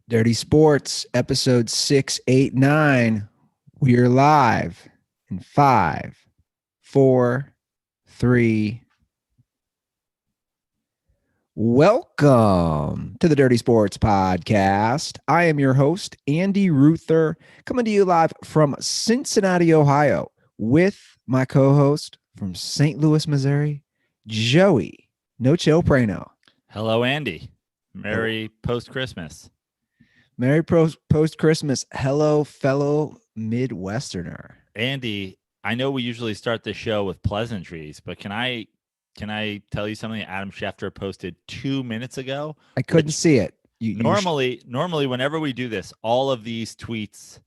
Dirty Sports, episode 689. We are live in 5, 4, 3. Welcome to the Dirty Sports Podcast. I am your host, Andy Ruther, coming to you live from Cincinnati, Ohio, with my co-host from St. Louis, Missouri, Joey No Chill Prano. Hello, Andy. Merry post-Christmas. Merry post-Christmas. Hello, fellow Midwesterner. Andy, I know we usually start the show with pleasantries, but can I tell you something Adam Schefter posted 2 minutes ago? I couldn't see it. Normally, whenever we do this, all of these tweets,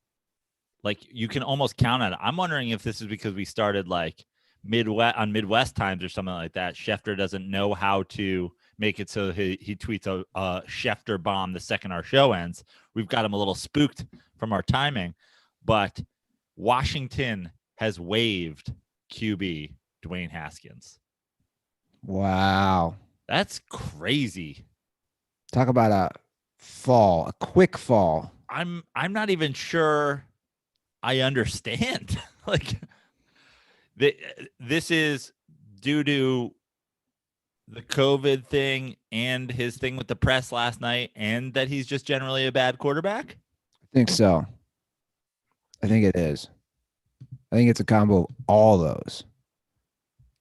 like you can almost count on it. I'm wondering if this is because we started like Midwest times or something like that. Schefter doesn't know how to make it so he tweets a Schefter bomb the second our show ends. We've got him a little spooked from our timing, but Washington has waived QB Dwayne Haskins. Wow. That's crazy. Talk about a quick fall. I'm not even sure I understand. Like this is due to the COVID thing and his thing with the press last night, and that he's just generally a bad quarterback? I think so. I think it is. I think it's a combo of all those.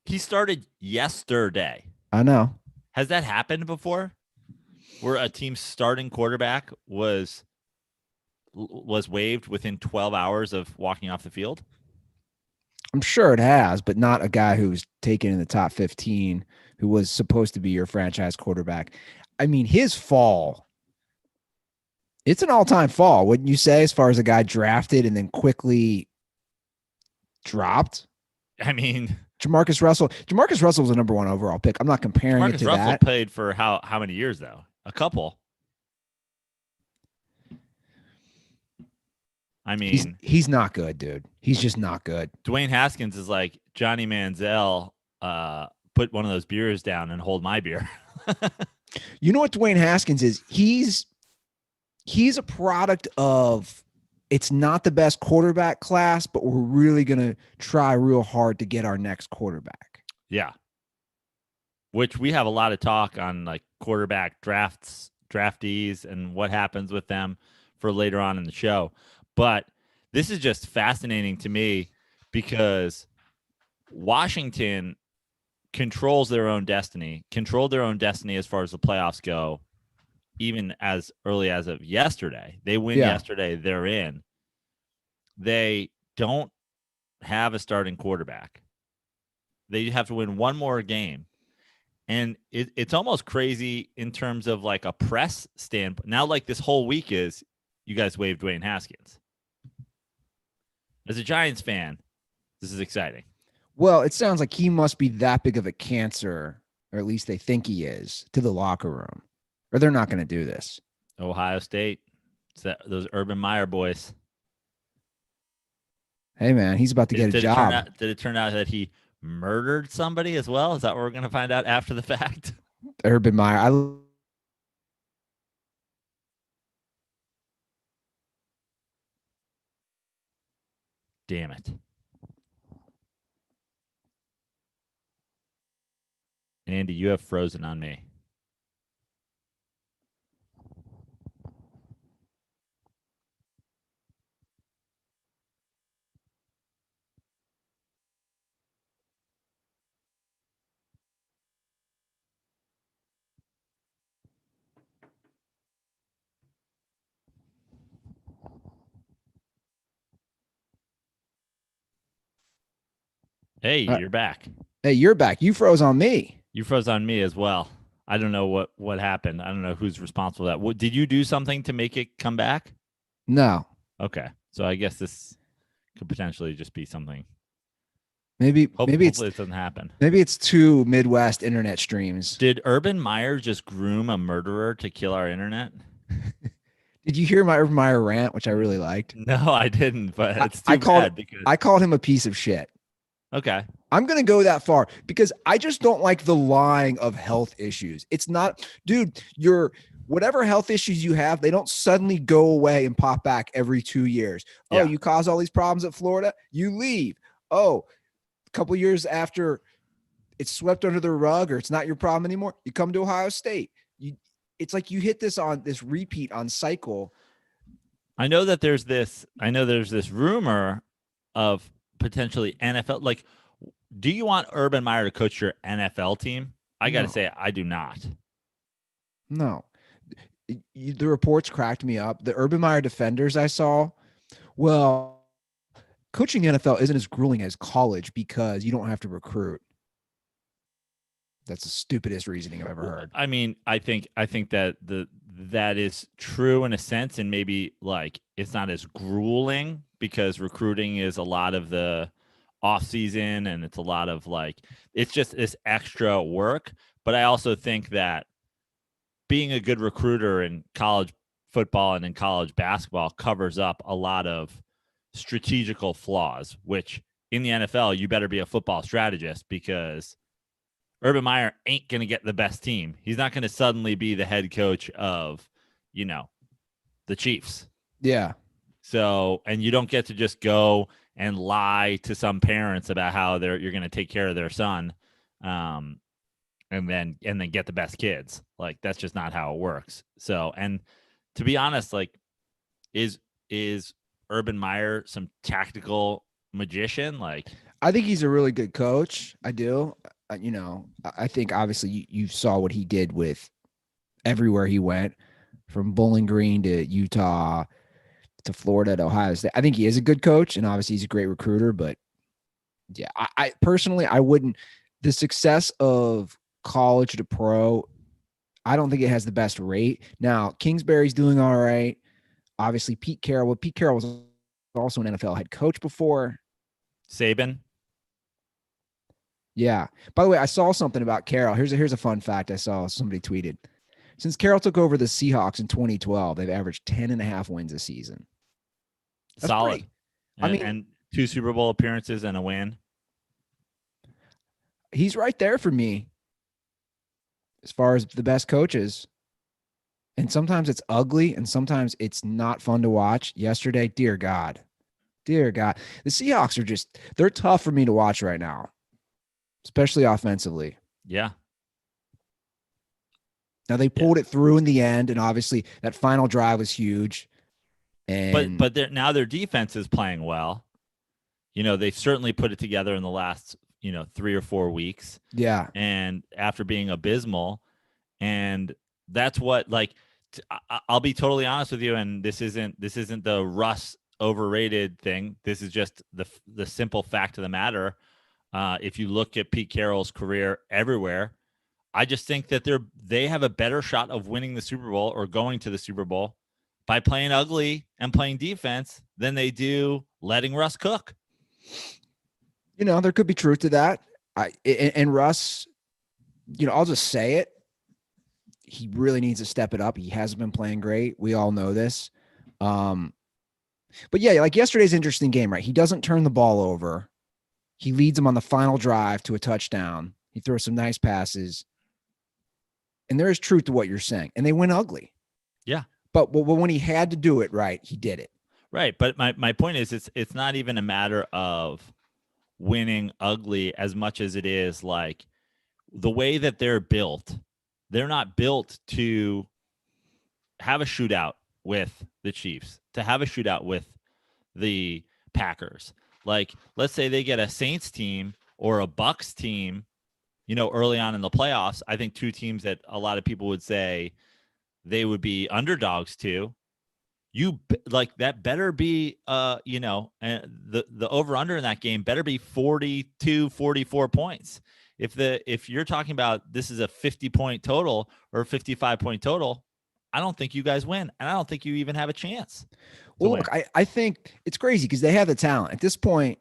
He started yesterday. I know. Has that happened before? Where a team's starting quarterback was waived within 12 hours of walking off the field? I'm sure it has, but not a guy who's taken in the top 15, who was supposed to be your franchise quarterback. I mean, his fall, it's an all-time fall, wouldn't you say, as far as a guy drafted and then quickly dropped? I mean, Jamarcus Russell was a number 1 overall pick. I'm not comparing it to Russell that. Played for how many years, though? A couple. I mean, he's not good, dude. He's just not good. Dwayne Haskins is like Johnny Manziel, put one of those beers down and hold my beer. You know what Dwayne Haskins is? He's a product of, it's not the best quarterback class, but we're really going to try real hard to get our next quarterback. Yeah. Which we have a lot of talk on, like quarterback draftees and what happens with them for later on in the show. But this is just fascinating to me because Washington controlled their own destiny as far as the playoffs go, even as early as of yesterday. They win yesterday, they're in. They don't have a starting quarterback. They have to win one more game. And it's almost crazy in terms of like a press standpoint. Now, like this whole week is, you guys waived Dwayne Haskins. As a Giants fan, this is exciting. Well, it sounds like he must be that big of a cancer, or at least they think he is, to the locker room, or they're not going to do this. Ohio State, it's those Urban Meyer boys. Hey, man, he's about to get a job. Did it turn out that he murdered somebody as well? Is that what we're going to find out after the fact? Urban Meyer. Damn it. Andy, you have frozen on me. Hey, you're back. Hey, you're back. You froze on me. You froze on me as well. I don't know what happened. I don't know who's responsible for that. Did you do something to make it come back? No. Okay. So I guess this could potentially just be something. Hopefully it doesn't happen. Maybe it's 2 Midwest internet streams. Did Urban Meyer just groom a murderer to kill our internet? Did you hear my Urban Meyer rant, which I really liked? No, I didn't, but it's too bad because I called him a piece of shit. Okay. I'm going to go that far because I just don't like the lying of health issues. It's not, dude, whatever health issues you have, they don't suddenly go away and pop back every 2 years. Oh, Yeah. you cause all these problems at Florida, you leave. Oh, a couple years after it's swept under the rug or it's not your problem anymore, you come to Ohio State. It's like you hit this repeat on cycle. I know there's this rumor of potentially NFL. Like, do you want Urban Meyer to coach your NFL team? I got to No. say, I do not. No. The reports cracked me up. The Urban Meyer defenders I saw, well, coaching the NFL isn't as grueling as college because you don't have to recruit. That's the stupidest reasoning I've ever heard. I mean, I think that that is true in a sense, and maybe like it's not as grueling because recruiting is a lot of the off season and it's a lot of like it's just this extra work. But I also think that being a good recruiter in college football and in college basketball covers up a lot of strategical flaws, which in the NFL, you better be a football strategist because Urban Meyer ain't going to get the best team. He's not going to suddenly be the head coach of, the Chiefs. Yeah. So, and you don't get to just go and lie to some parents about how you're going to take care of their son, and then get the best kids. Like that's just not how it works. So, and to be honest, like, is Urban Meyer some tactical magician? Like, I think he's a really good coach. I do. I think obviously you saw what he did with everywhere he went, from Bowling Green to Utah to Florida to Ohio State. I think he is a good coach, and obviously he's a great recruiter. But yeah, I personally, I wouldn't. The success of college to pro, I don't think it has the best rate. Now, Kingsbury's doing all right. Obviously, Pete Carroll. Well, Pete Carroll was also an NFL head coach before. Saban. Yeah. By the way, I saw something about Carroll. Here's a fun fact I saw somebody tweeted. Since Carroll took over the Seahawks in 2012, they've averaged 10.5 wins a season. That's solid. Pretty, and 2 Super Bowl appearances and a win. He's right there for me as far as the best coaches. And sometimes it's ugly and sometimes it's not fun to watch. Yesterday, dear God. The Seahawks are they're tough for me to watch right now, especially offensively. Yeah. Now they pulled it through in the end, and obviously that final drive was huge. And but now their defense is playing well. They've certainly put it together in the last 3 or 4 weeks. Yeah. And after being abysmal, and that's what I'll be totally honest with you, and this isn't the Russ overrated thing. This is just the simple fact of the matter. If you look at Pete Carroll's career everywhere, I just think that they have a better shot of winning the Super Bowl or going to the Super Bowl by playing ugly and playing defense than they do letting Russ cook. There could be truth to that. And Russ, I'll just say it. He really needs to step it up. He hasn't been playing great. We all know this. But yeah, like yesterday's interesting game, right? He doesn't turn the ball over. He leads them on the final drive to a touchdown. He throws some nice passes. And there is truth to what you're saying. And they went ugly. Yeah. But when he had to do it right, he did it. Right. But my point is it's not even a matter of winning ugly as much as it is like the way that they're built. They're not built to have a shootout with the Chiefs, to have a shootout with the Packers. Like, let's say they get a Saints team or a Bucks team, early on in the playoffs. I think 2 teams that a lot of people would say they would be underdogs to. That better be, the over under in that game better be 42, 44 points. If you're talking about this is a 50-point total or a 55-point total, I don't think you guys win, and I don't think you even have a chance. Well, look, I think it's crazy because they have the talent at this point.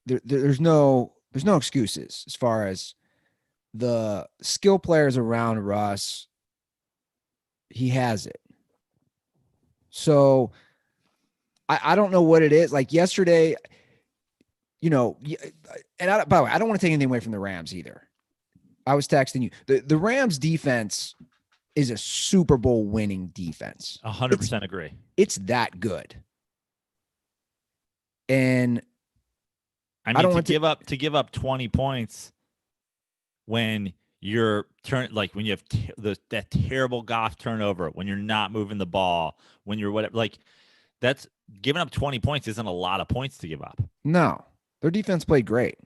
There's no excuses as far as the skill players around Russ. He has it. So I don't know what it is. Like yesterday, and by the way, I don't want to take anything away from the Rams either. I was texting you. The Rams defense is a Super Bowl winning defense. 100% agree. It's that good. And I I mean, don't want to give up 20 points when you're when you have that terrible Goff turnover, when you're not moving the ball, when you're whatever, like that's giving up 20 points isn't a lot of points to give up. No, their defense played great.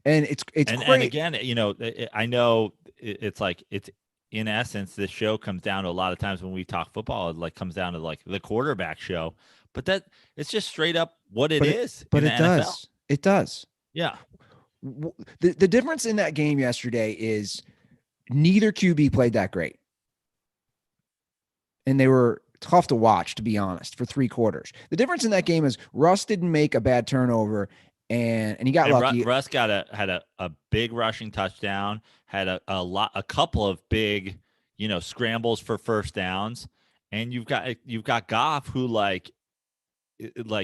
And it's and great. again, I know it's like it's in essence this show comes down to a lot of times when we talk football, it like comes down to like the quarterback show, but that it's just straight up what it is but in the it NFL. does. It does. Yeah. The difference in that game yesterday is neither QB played that great. And they were tough to watch, to be honest, for 3 quarters. The difference in that game is Russ didn't make a bad turnover, and he got lucky. Russ had a big rushing touchdown, had a couple of big, scrambles for first downs, and you've got Goff who like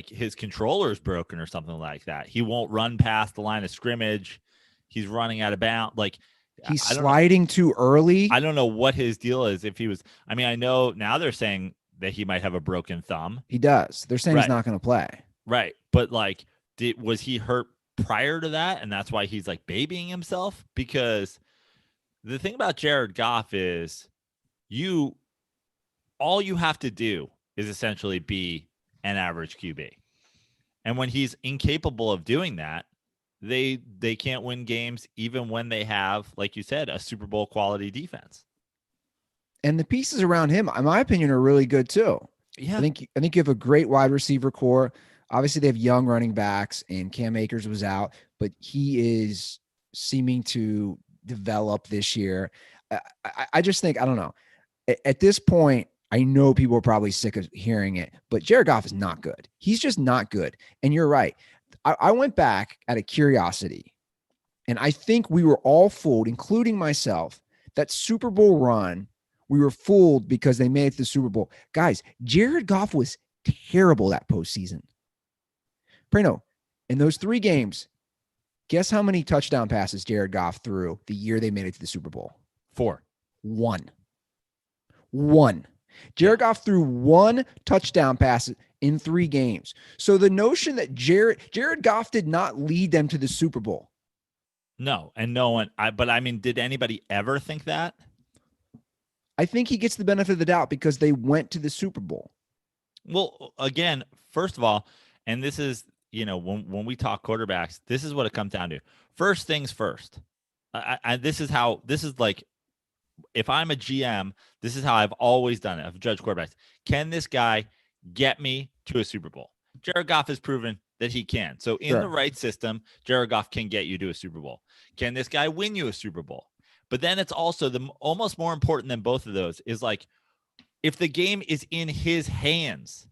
his controller is broken or something like that. He won't run past the line of scrimmage. He's running out of bounds. Like he's sliding too early. I don't know what his deal is. If he was, I mean, I know now they're saying that he might have a broken thumb. He does. They're saying he's not going to play. Right. But like, was he hurt prior to that? And that's why he's like babying himself? Because the thing about Jared Goff is all you have to do is essentially be an average QB. And when he's incapable of doing that, they can't win games even when they have, like you said, a Super Bowl quality defense. And the pieces around him, in my opinion, are really good too. Yeah. I think you have a great wide receiver core. Obviously, they have young running backs, and Cam Akers was out, but he is seeming to develop this year. I just think, I don't know. At this point, I know people are probably sick of hearing it, but Jared Goff is not good. He's just not good. And you're right. I went back out of curiosity, and I think we were all fooled, including myself, that Super Bowl run, we were fooled because they made it to the Super Bowl. Guys, Jared Goff was terrible that postseason. Prano, in those 3 games, guess how many touchdown passes Jared Goff threw the year they made it to the Super Bowl? 4. 1. Jared Goff threw 1 touchdown pass in 3 games. So the notion that Jared Goff did not lead them to the Super Bowl. No, and no one. But I mean, did anybody ever think that? I think he gets the benefit of the doubt because they went to the Super Bowl. Well, again, first of all, and this is, when we talk quarterbacks, this is what it comes down to. First things first. This is like, if I'm a GM, this is how I've always done it. I've judged quarterbacks. Can this guy get me to a Super Bowl? Jared Goff has proven that he can. So in the right system, Jared Goff can get you to a Super Bowl. Can this guy win you a Super Bowl? But then it's also almost more important than both of those is like, if the game is in his hands,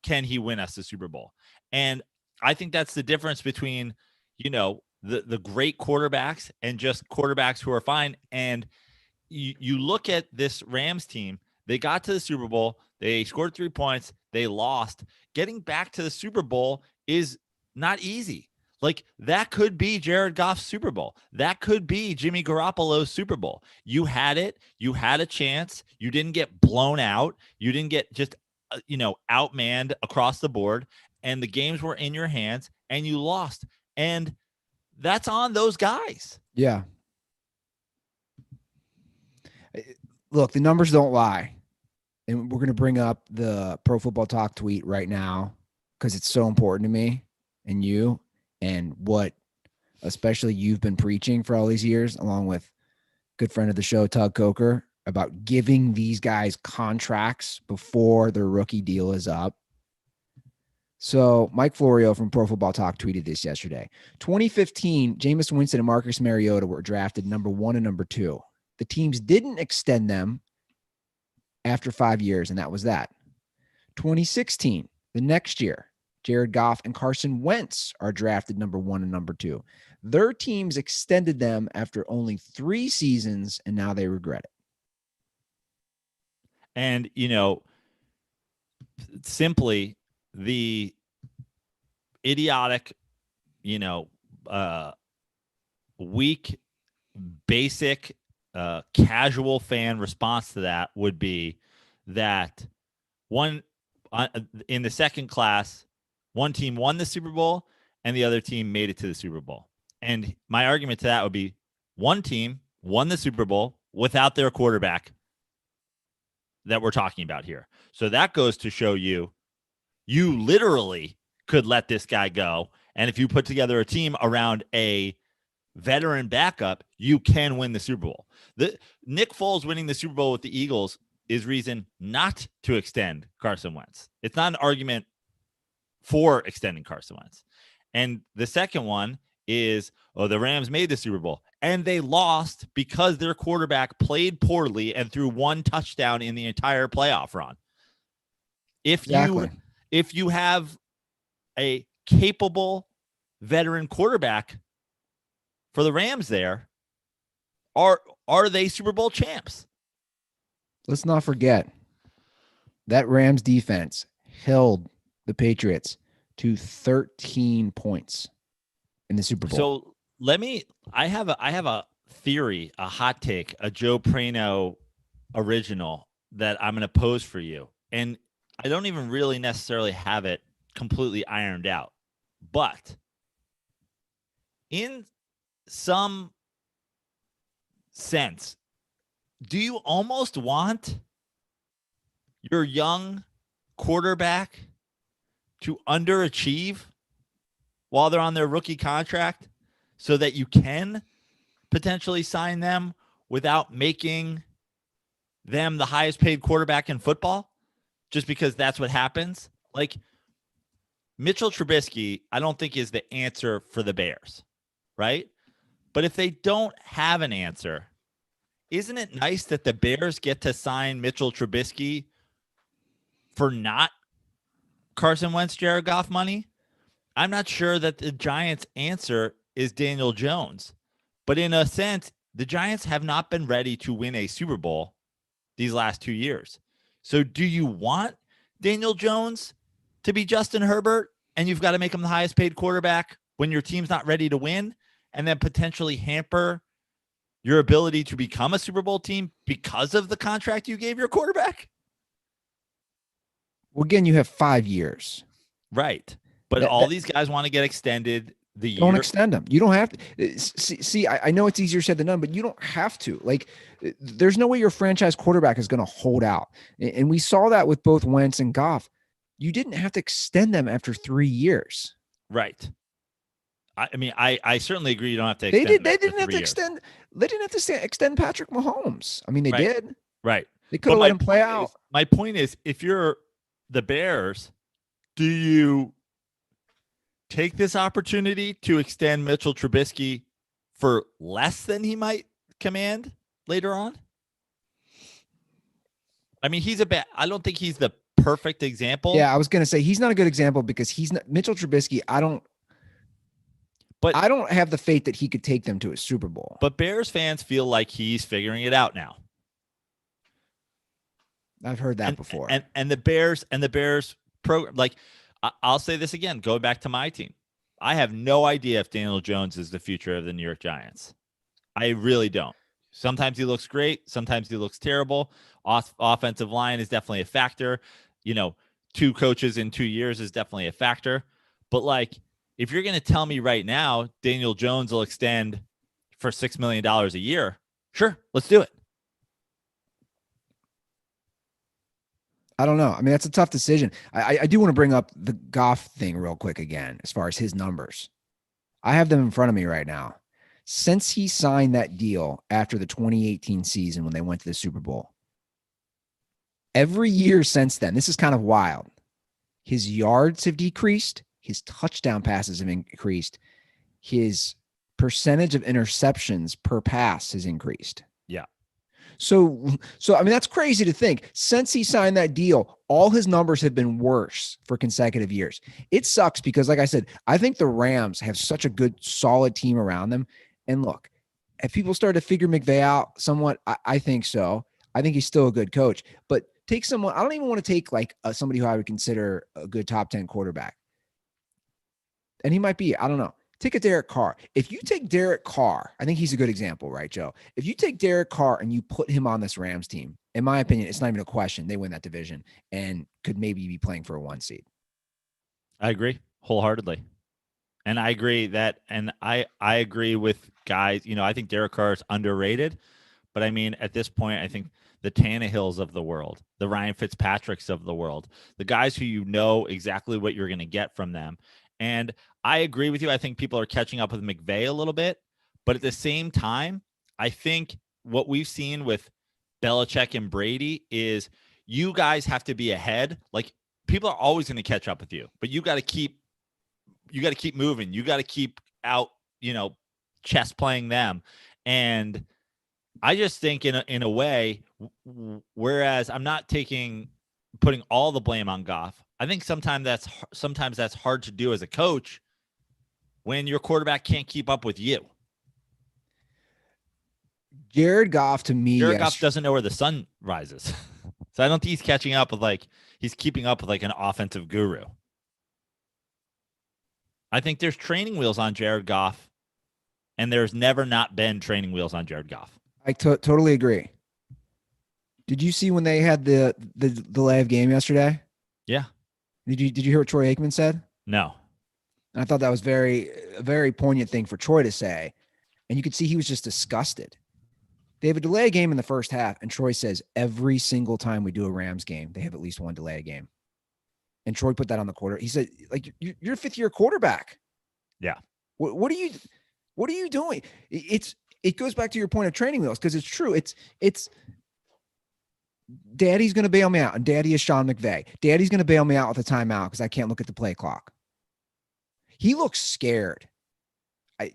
can he win us the Super Bowl? And I think that's the difference between, the great quarterbacks and just quarterbacks who are fine. And you look at this Rams team, they got to the Super Bowl, they scored 3 points, they lost. Getting back to the Super Bowl is not easy. Like, that could be Jared Goff's Super Bowl. That could be Jimmy Garoppolo's Super Bowl. You had it. You had a chance. You didn't get blown out. You didn't get just, outmanned across the board. And the games were in your hands, and you lost. And that's on those guys. Yeah. Look, the numbers don't lie. And we're going to bring up the Pro Football Talk tweet right now because it's so important to me and you. And what especially you've been preaching for all these years, along with good friend of the show, Tug Coker, about giving these guys contracts before their rookie deal is up. So Mike Florio from Pro Football Talk tweeted this yesterday. 2015, Jameis Winston and Marcus Mariota were drafted number 1 and number 2. The teams didn't extend them after 5 years, and that was that. 2016, the next year, Jared Goff and Carson Wentz are drafted number 1 and number 2. Their teams extended them after only 3 seasons, and now they regret it. And, simply the idiotic, weak, basic casual fan response to that would be that one in the second class, one team won the Super Bowl and the other team made it to the Super Bowl. And my argument to that would be one team won the Super Bowl without their quarterback that we're talking about here. So that goes to show you literally could let this guy go. And if you put together a team around a veteran backup, you can win the Super Bowl. Nick Foles winning the Super Bowl with the Eagles is reason not to extend Carson Wentz. It's not an argument for extending Carson Wentz. And the second one is, the Rams made the Super Bowl and they lost because their quarterback played poorly and threw one touchdown in the entire playoff run. If you have a capable veteran quarterback for the Rams there, are they Super Bowl champs? Let's not forget that Rams defense held the Patriots to 13 points in the Super Bowl. So I have a theory, a hot take, a Joe Prano original that I'm going to pose for you. And I don't even really necessarily have it completely ironed out. But in some sense, do you almost want your young quarterback to underachieve while they're on their rookie contract so that you can potentially sign them without making them the highest paid quarterback in football, just because that's what happens? Like, Mitchell Trubisky, I don't think is the answer for the Bears, right? But if they don't have an answer, isn't it nice that the Bears get to sign Mitchell Trubisky for not Carson Wentz, Jared Goff money? I'm not sure that the Giants' answer is Daniel Jones. But in a sense, the Giants have not been ready to win a Super Bowl these last 2 years. So do you want Daniel Jones to be Justin Herbert and you've got to make him the highest paid quarterback when your team's not ready to win, and then potentially hamper your ability to become a Super Bowl team because of the contract you gave your quarterback? Well, again, you have 5 years. Right. But all these guys want to get extended the year. Don't extend them. You don't have to. See, I know it's easier said than done, but you don't have to. Like, there's no way your franchise quarterback is going to hold out. And we saw that with both Wentz and Goff. You didn't have to extend them after 3 years. Right. I mean, I certainly agree. You don't have to extend. They didn't have to extend. They didn't have to extend Patrick Mahomes. I mean, they did. Right. They could have let him play out. My point is, if you're the Bears, do you take this opportunity to extend Mitchell Trubisky for less than he might command later on? I mean, I don't think he's the perfect example. Yeah, I was going to say he's not a good example because he's not Mitchell Trubisky. I don't have the faith that he could take them to a Super Bowl. But Bears fans feel like he's figuring it out now. I've heard that before. And the Bears program, like, I'll say this again, going back to my team. I have no idea if Daniel Jones is the future of the New York Giants. I really don't. Sometimes he looks great. Sometimes he looks terrible. Offensive line is definitely a factor. 2 coaches in 2 years is definitely a factor. But, like, if you're going to tell me right now Daniel Jones will extend for $6 million a year, sure, let's do it. I don't know. I mean, that's a tough decision. I do want to bring up the Goff thing real quick again, as far as his numbers. I have them in front of me right now. Since he signed that deal after the 2018 season when they went to the Super Bowl, every year since then, this is kind of wild. His yards have decreased. His touchdown passes have increased. His percentage of interceptions per pass has increased. Yeah. So I mean, that's crazy to think. Since he signed that deal, all his numbers have been worse for consecutive years. It sucks because, like I said, I think the Rams have such a good, solid team around them. And look, if people start to figure McVay out somewhat, I think so. I think he's still a good coach. But take someone, I don't even want to take like somebody who I would consider a good top 10 quarterback. And he might be, I don't know. take a Derek Carr. If you take Derek Carr, I think he's a good example, right, Joe? If you take Derek Carr and you put him on this Rams team, in my opinion, it's not even a question. They win that division and could maybe be playing for a 1 seed. I agree wholeheartedly. And I agree that, and I agree with guys, I think Derek Carr is underrated, but I mean, at this point, I think the Tannehills of the world, the Ryan Fitzpatricks of the world, the guys who exactly what you're going to get from them. And I agree with you. I think people are catching up with McVay a little bit, but at the same time, I think what we've seen with Belichick and Brady is you guys have to be ahead. Like, people are always going to catch up with you, but you got to keep moving. You got to keep out, chess playing them. And I just think in a way, whereas I'm not putting all the blame on Goff, I think sometimes that's hard to do as a coach when your quarterback can't keep up with you. Jared Goff, to me, Jared Goff doesn't know where the sun rises. So I don't think he's catching up with he's keeping up with an offensive guru. I think there's training wheels on Jared Goff, and there's never not been training wheels on Jared Goff. I totally agree. Did you see when they had the delay of game yesterday? Yeah. Did you hear what Troy Aikman said? No. And I thought that was a very poignant thing for Troy to say. And you could see he was just disgusted. They have a delay game in the first half, and Troy says every single time we do a Rams game, they have at least one delay game. And Troy put that on the quarter. He said, you're a fifth-year quarterback. Yeah. What are you doing? It goes back to your point of training wheels, because it's true. It's Daddy's going to bail me out, and Daddy is Sean McVay. Daddy's going to bail me out with a timeout because I can't look at the play clock. He looks scared,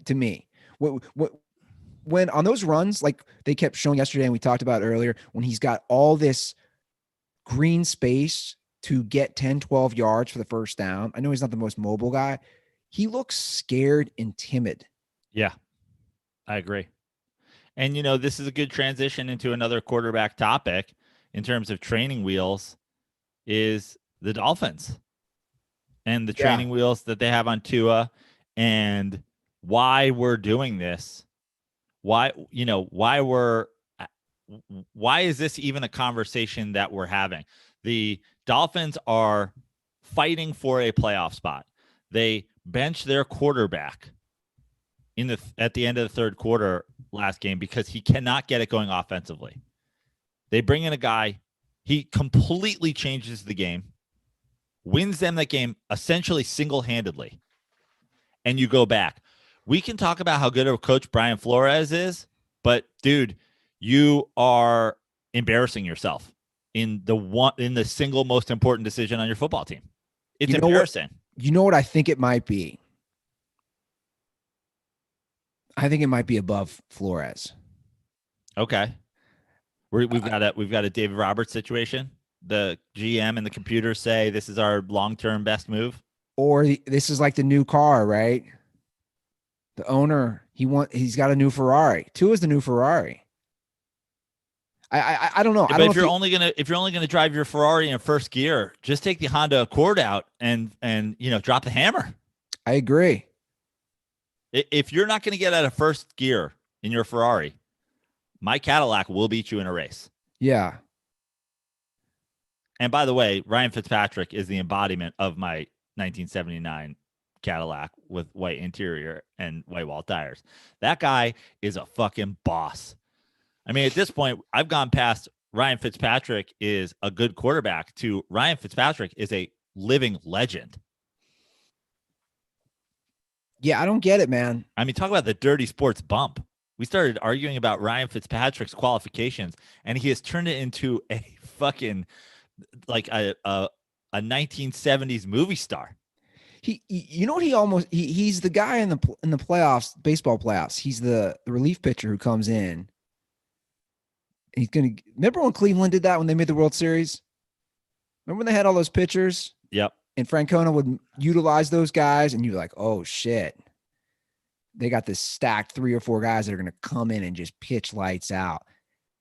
to me. When on those runs, like they kept showing yesterday and we talked about earlier, when he's got all this green space to get 10, 12 yards for the first down. I know he's not the most mobile guy. He looks scared and timid. Yeah, I agree. And, this is a good transition into another quarterback topic in terms of training wheels is the Dolphins and the training wheels that they have on Tua and why we're doing this. Why is this even a conversation that we're having? The Dolphins are fighting for a playoff spot. They bench their quarterback at the end of the third quarter last game because he cannot get it going offensively. They bring in a guy. He completely changes the game, wins them that game essentially single-handedly, and you go back. We can talk about how good of a coach Brian Flores is, but dude, you are embarrassing yourself in the single most important decision on your football team. It's embarrassing. You know what I think it might be? I think it might be above Flores. Okay. We've got a David Roberts situation. The GM and the computer say this is our long-term best move. Or this is like the new car, right? The owner, he's got a new Ferrari. Tua is the new Ferrari. I don't know. But if you're only gonna drive your Ferrari in first gear, just take the Honda Accord out and drop the hammer. I agree. If you're not going to get out of first gear in your Ferrari, my Cadillac will beat you in a race. Yeah. And by the way, Ryan Fitzpatrick is the embodiment of my 1979 Cadillac with white interior and white wall tires. That guy is a fucking boss. I mean, at this point, I've gone past Ryan Fitzpatrick is a good quarterback to Ryan Fitzpatrick is a living legend. Yeah, I don't get it, man. I mean, talk about the dirty sports bump. We started arguing about Ryan Fitzpatrick's qualifications, and he has turned it into a fucking like a 1970s movie star. He's the guy in the playoffs, baseball playoffs. He's the relief pitcher who comes in. He's gonna remember when Cleveland did that when they made the World Series. Remember when they had all those pitchers? Yep. And Francona would utilize those guys, and you're like, oh shit. They got this stacked 3 or 4 guys that are going to come in and just pitch lights out.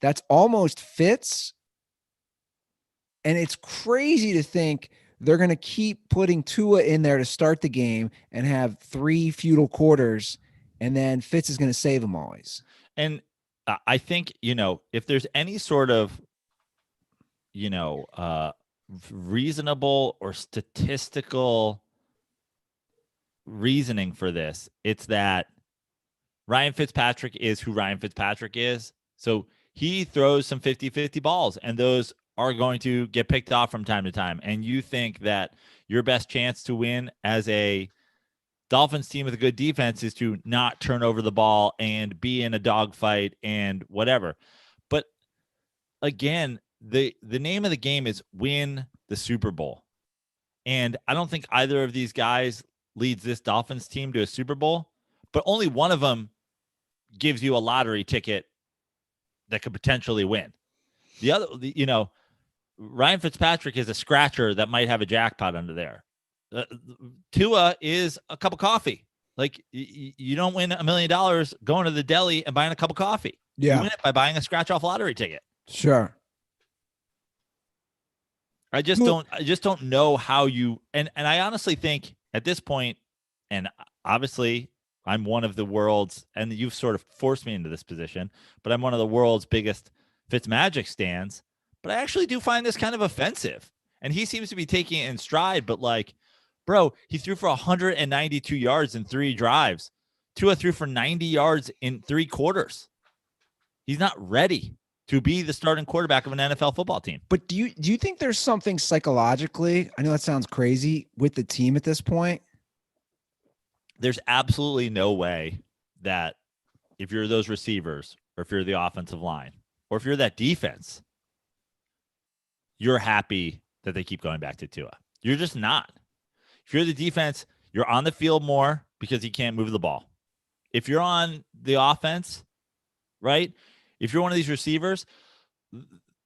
That's almost Fitz. And it's crazy to think they're going to keep putting Tua in there to start the game and have 3 futile quarters, and then Fitz is going to save them always. And I think, if there's any sort of, reasonable or statistical reasoning for this, it's that Ryan Fitzpatrick is who Ryan Fitzpatrick is. So he throws some 50-50 balls, and those are going to get picked off from time to time. And you think that your best chance to win as a Dolphins team with a good defense is to not turn over the ball and be in a dogfight and whatever. But again, the name of the game is win the Super Bowl. And I don't think either of these guys leads this Dolphins team to a Super Bowl, but only one of them gives you a lottery ticket that could potentially win. The other, Ryan Fitzpatrick is a scratcher that might have a jackpot under there. Tua is a cup of coffee. Like, you don't win $1 million going to the deli and buying a cup of coffee. Yeah. You win it by buying a scratch off lottery ticket. Sure. I just don't know how you, and I honestly think at this point, and obviously I'm one of the world's, and you've sort of forced me into this position, but I'm one of the world's biggest Fitzmagic stands. But I actually do find this kind of offensive. And he seems to be taking it in stride, but like, bro, he threw for 192 yards in 3 drives. Tua threw for 90 yards in 3 quarters. He's not ready to be the starting quarterback of an NFL football team. But do you think there's something psychologically, I know that sounds crazy, with the team at this point? There's absolutely no way that if you're those receivers, or if you're the offensive line, or if you're that defense, you're happy that they keep going back to Tua. You're just not. If you're the defense, you're on the field more because he can't move the ball. If you're on the offense, right? If you're one of these receivers,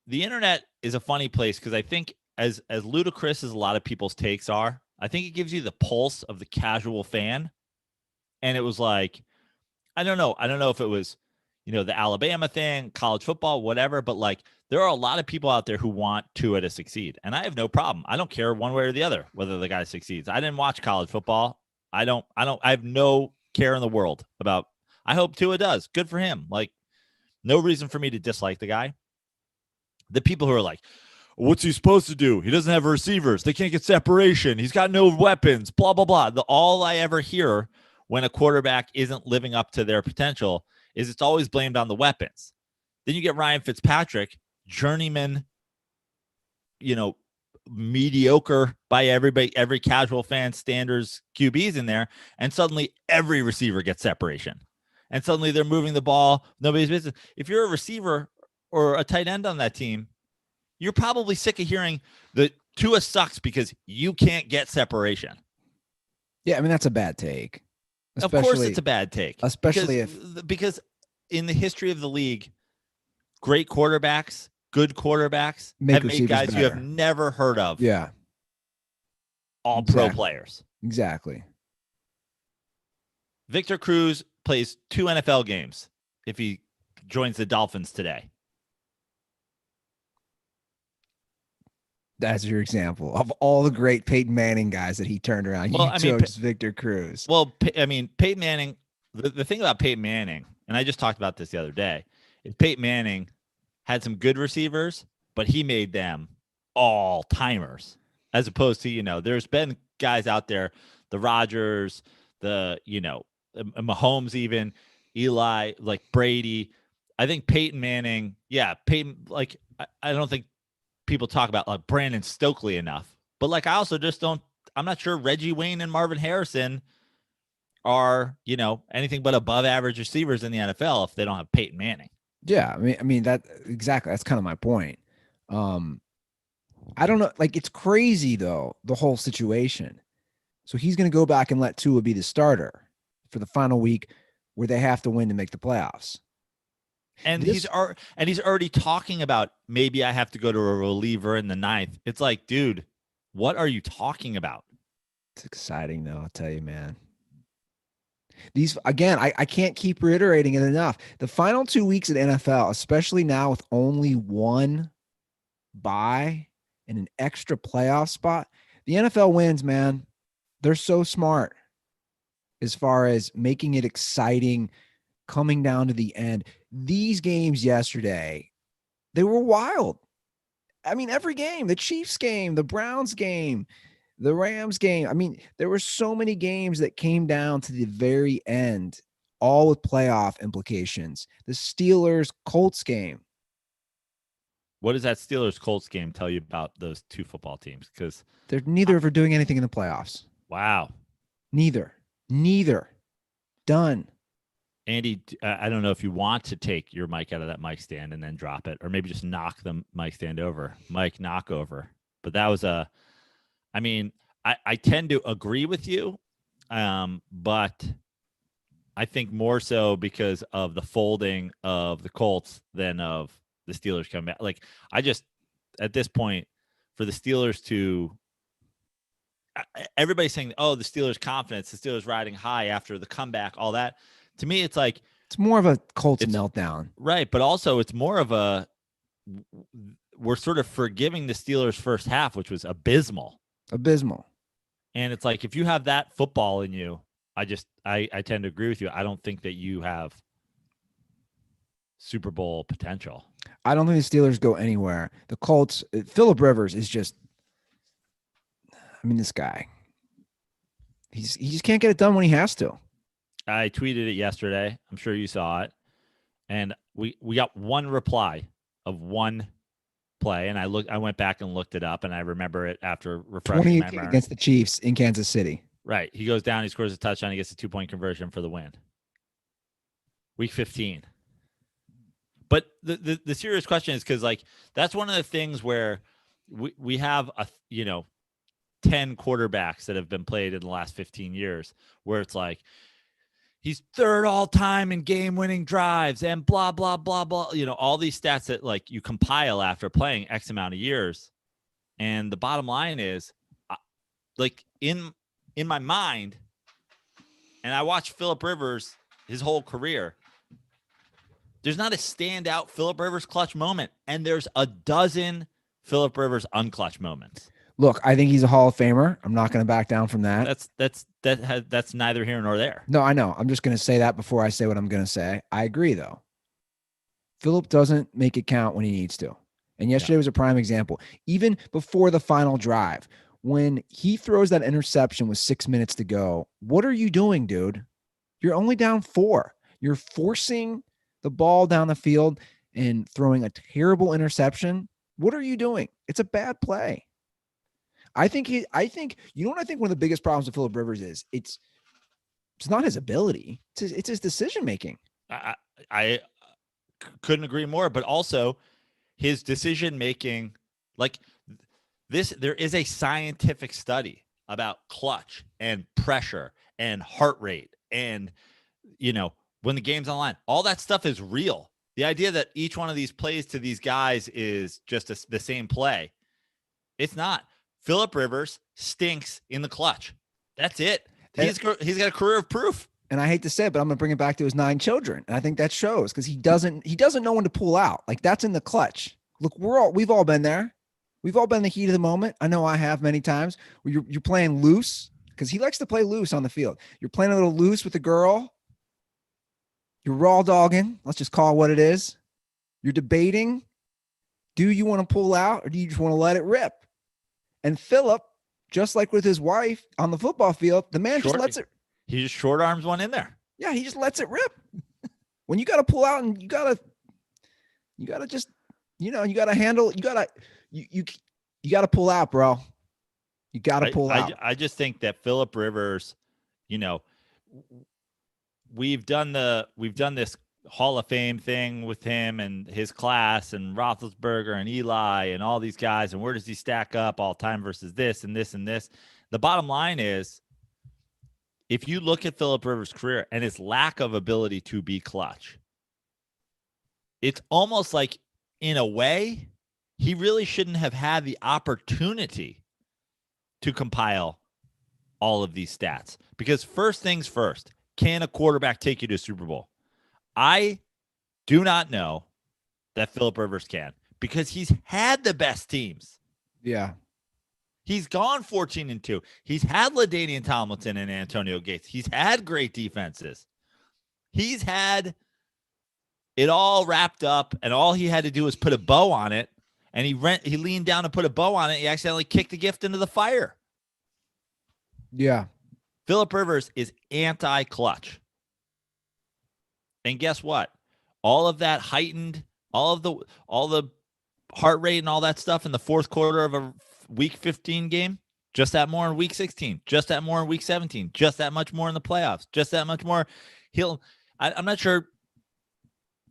the internet is a funny place because I think as ludicrous as a lot of people's takes are, I think it gives you the pulse of the casual fan. And it was like, I don't know if it was, the Alabama thing, college football, whatever, but like there are a lot of people out there who want Tua to succeed. And I have no problem. I don't care one way or the other whether the guy succeeds. I didn't watch college football. I have no care in the world about, I hope Tua does. Good for him. Like, no reason for me to dislike the guy. The people who are like, what's he supposed to do? He doesn't have receivers. They can't get separation. He's got no weapons, blah, blah, blah. All I ever hear when a quarterback isn't living up to their potential is it's always blamed on the weapons. Then you get Ryan Fitzpatrick, journeyman, mediocre by every casual fan standards QBs in there, and suddenly every receiver gets separation. And suddenly they're moving the ball. Nobody's business. If you're a receiver or a tight end on that team, you're probably sick of hearing that Tua sucks because you can't get separation. Yeah, I mean, that's a bad take. Of course it's a bad take. Especially because in the history of the league, great quarterbacks, good quarterbacks have made guys better. You have never heard of. Yeah. All pro players. Exactly. Victor Cruz plays 2 NFL games if he joins the Dolphins today. That's your example of all the great Peyton Manning guys that he turned around. Well, chose Victor Cruz. Well, I mean, Peyton Manning, the thing about Peyton Manning, and I just talked about this the other day, is Peyton Manning had some good receivers, but he made them all timers, as opposed to, there's been guys out there, the Rodgers, the, Mahomes, even Eli, like Brady. I think Peyton Manning, Peyton, like, I don't think people talk about like Brandon Stokely enough, but like, I also just I'm not sure Reggie Wayne and Marvin Harrison are, anything but above average receivers in the NFL if they don't have Peyton Manning. Yeah. I mean, that exactly. That's kind of my point. I don't know. Like, it's crazy though, the whole situation. So he's going to go back and let Tua be the starter for the final week where they have to win to make the playoffs. And he's already talking about, maybe I have to go to a reliever in the 9th. It's like, dude, what are you talking about? It's exciting though. I'll tell you, man. These, again, I can't keep reiterating it enough. The final 2 weeks of NFL, especially now with only one bye and an extra playoff spot, The NFL wins, man. They're so smart as far as making it exciting, coming down to the end. These games yesterday, they were wild. I mean, every game, the Chiefs game, the Browns game, the Rams game. I mean, there were so many games that came down to the very end, all with playoff implications. The Steelers Colts game. What does that Steelers Colts game tell you about those two football teams? Because they're neither of them doing anything in the playoffs. Wow. Neither. Done. Andy, I don't know if you want to take your mic out of that mic stand and then drop it, or maybe just knock the mic stand over. Mic knock over. But that was I mean, I tend to agree with you, but I think more so because of the folding of the Colts than of the Steelers coming back. Like, I just, at this point, for the Steelers to, everybody's saying, oh, the Steelers' confidence, the Steelers riding high after the comeback, all that. To me, it's like, it's more of a Colts meltdown. Right. But also, it's more of we're sort of forgiving the Steelers' first half, which was abysmal. And it's like, if you have that football in you, I tend to agree with you. I don't think that you have Super Bowl potential. I don't think the Steelers go anywhere. The Colts, Phillip Rivers is just, I mean, this guy, he just can't get it done when he has to. I tweeted it yesterday. I'm sure you saw it. And we got one reply of one play. And I went back and looked it up, and I remember it after refreshing my memory. Against the Chiefs in Kansas City. Right. He goes down, he scores a touchdown, he gets a 2-point conversion for the win. Week 15. But the serious question is, because like, that's one of the things where we have 10 quarterbacks that have been played in the last 15 years, where it's like, he's third all time in game-winning drives and blah, blah, blah, blah. All these stats that like you compile after playing X amount of years. And the bottom line is, like, in my mind, and I watched Phillip Rivers his whole career, there's not a standout Phillip Rivers clutch moment. And there's a dozen Phillip Rivers unclutch moments. Look, I think he's a Hall of Famer. I'm not going to back down from that. That's neither here nor there. No, I know. I'm just going to say that before I say what I'm going to say. I agree, though. Phillip doesn't make it count when he needs to. And yesterday was a prime example. Even before the final drive, when he throws that interception with 6 minutes to go, what are you doing, dude? You're only down 4. You're forcing the ball down the field and throwing a terrible interception. What are you doing? It's a bad play. I think you know what I think one of the biggest problems with Phillip Rivers is? It's not his ability. It's his decision making. I couldn't agree more, but also his decision making, like this, there is a scientific study about clutch and pressure and heart rate. And, when the game's on the line, all that stuff is real. The idea that each one of these plays to these guys is just the same play. It's not. Phillip Rivers stinks in the clutch. That's it. He's got a career of proof. And I hate to say it, but I'm going to bring it back to his 9 children. And I think that shows, because he doesn't know when to pull out. Like, that's in the clutch. Look, we've all been there. We've all been in the heat of the moment. I know I have many times where you're playing loose, because he likes to play loose on the field. You're playing a little loose with the girl. You're raw dogging. Let's just call it what it is. You're debating. Do you want to pull out, or do you just want to let it rip? And Phillip, just like with his wife on the football field, the man just lets it. He just short arms one in there. Yeah, he just lets it rip. When you got to pull out, and you got to just, you got to handle, you got to pull out, bro. You got to pull out. I just think that Phillip Rivers, we've done this Hall of Fame thing with him and his class and Roethlisberger and Eli and all these guys. And where does he stack up all time versus this and this and this? The bottom line is, if you look at Phillip Rivers' career and his lack of ability to be clutch, it's almost like, in a way, he really shouldn't have had the opportunity to compile all of these stats. Because first things first, can a quarterback take you to a Super Bowl? I do not know that Phillip Rivers can, because he's had the best teams. Yeah. He's gone 14-2. He's had LaDainian Tomlinson and Antonio Gates. He's had great defenses. He's had it all wrapped up, and all he had to do was put a bow on it. And he leaned down and put a bow on it. He accidentally kicked the gift into the fire. Yeah. Phillip Rivers is anti-clutch. And guess what? All of that heightened, all the heart rate and all that stuff in the fourth quarter of a week 15 game, just that more in week 16, just that more in week 17, just that much more in the playoffs, just that much more. I'm not sure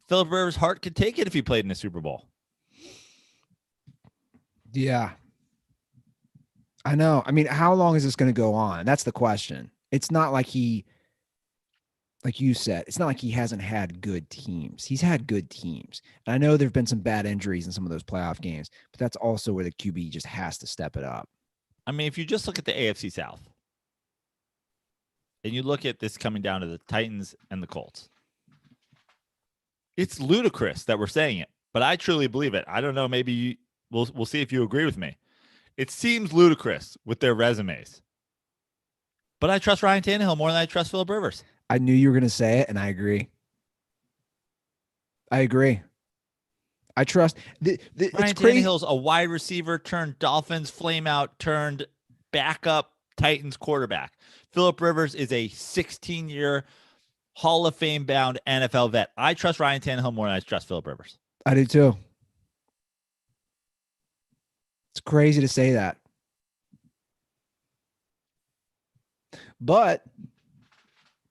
Phillip Rivers' heart could take it if he played in a Super Bowl. Yeah. I know. I mean, how long is this going to go on? That's the question. It's not like like you said, it's not like he hasn't had good teams. He's had good teams. And I know there've been some bad injuries in some of those playoff games, but that's also where the QB just has to step it up. I mean, if you just look at the AFC South and you look at this coming down to the Titans and the Colts, it's ludicrous that we're saying it, but I truly believe it. I don't know. Maybe we'll see if you agree with me. It seems ludicrous with their resumes, but I trust Ryan Tannehill more than I trust Phillip Rivers. I knew you were going to say it, and I agree. I trust. Ryan Tannehill's a wide receiver turned Dolphins flame out turned backup Titans quarterback. Phillip Rivers is a 16-year Hall of Fame bound NFL vet. I trust Ryan Tannehill more than I trust Phillip Rivers. I do too. It's crazy to say that. But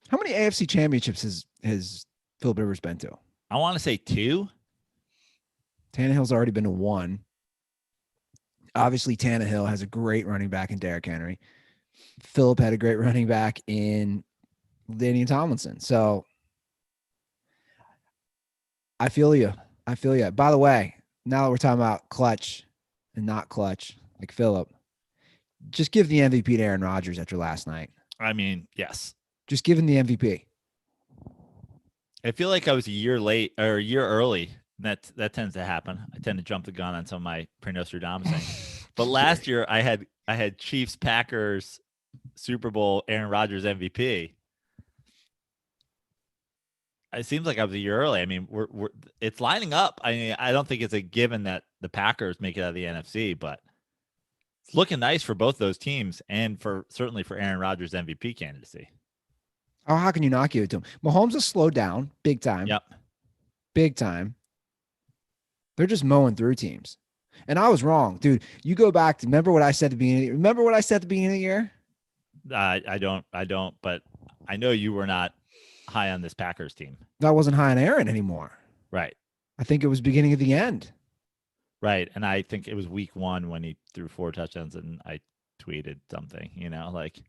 how many AFC championships has Phillip Rivers been to? I want to say 2. Tannehill's already been to 1. Obviously, Tannehill has a great running back in Derrick Henry. Phillip had a great running back in LaDainian Tomlinson. So I feel you. By the way, now that we're talking about clutch and not clutch, like Phillip, just give the MVP to Aaron Rodgers after last night. I mean, yes. Just give him the MVP. I feel like I was a year late or a year early. That tends to happen. I tend to jump the gun on some of my pre-Nostradamus. But last year I had Chiefs Packers Super Bowl Aaron Rodgers MVP. It seems like I was a year early. I mean, it's lining up. I mean, I don't think it's a given that the Packers make it out of the NFC, but it's looking nice for both those teams and certainly for Aaron Rodgers' MVP candidacy. Oh, how can you not give it to him? Mahomes has slowed down big time. Yep. Big time. They're just mowing through teams. And I was wrong, dude. You go back to remember what I said at the beginning. Remember what I said at the beginning of the year? I don't, but I know you were not high on this Packers team. I wasn't high on Aaron anymore. Right. I think it was beginning of the end. Right. And I think it was week 1 when he threw 4 touchdowns and I tweeted something, like